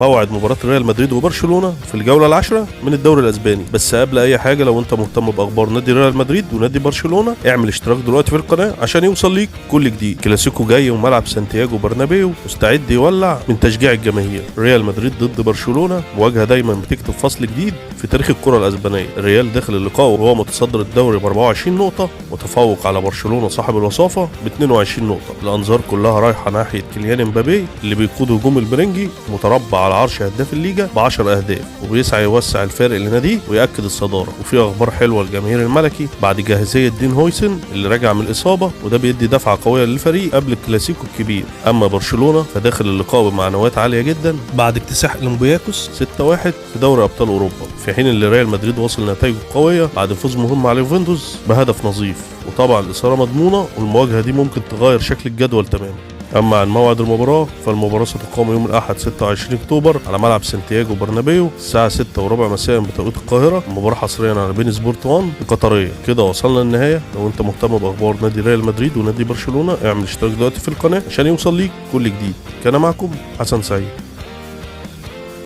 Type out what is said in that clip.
موعد مباراة ريال مدريد وبرشلونة في الجولة العاشرة من الدوري الأسباني. بس قبل أي حاجة، لو أنت مهتم بأخبار نادي ريال مدريد ونادي برشلونة، اعمل اشتراك دلوقتي في القناة عشان يوصل ليك كل جديد. كلاسيكو جاي وملعب سانتياغو برنابيو مستعد يولع من تشجيع الجماهير. ريال مدريد ضد برشلونة، مواجهة دايما بتكتب فصل جديد في تاريخ الكرة الأسبانية. الريال داخل اللقاء وهو متصدر الدوري ب 24 نقطة، متفوق على برشلونة صاحب الوصافة ب 22 نقطة. الأنظار كلها رايحة ناحية كيليان امبابي اللي بيقود هجوم البرنجي، متربع على عرش هداف الليجا ب10 اهداف، وبيسعى يوسع الفارق لناديه ويأكد الصدارة. وفي اخبار حلوه للجماهير الملكي بعد جاهزيه دين هويسن اللي راجع من الاصابه، وده بيدي دفعه قويه للفريق قبل الكلاسيكو الكبير. اما برشلونه فداخل اللقاء بمعنويات عاليه جدا بعد اكتساح اولمبياكوس 6-1 في دوري ابطال اوروبا، في حين اللي ريال مدريد وصل نتائجه قويه بعد فوز مهم على يوفنتوس بهدف نظيف. وطبعا الاثاره مضمونه، والمواجهه دي ممكن تغير شكل الجدول تماما. أما عن موعد المباراة، فالمباراة ستقام يوم الأحد 26 أكتوبر على ملعب سانتياغو برنابيو الساعة 6:15 مساء بتوقيت القاهرة. المباراة حصريا على بين سبورت 1 القطرية. كده وصلنا للنهاية. لو أنت مهتم بأخبار نادي ريال مدريد ونادي برشلونة، اعمل اشتراك دلوقتي في القناة عشان يوصل ليك كل جديد. كان معكم حسن سعيد.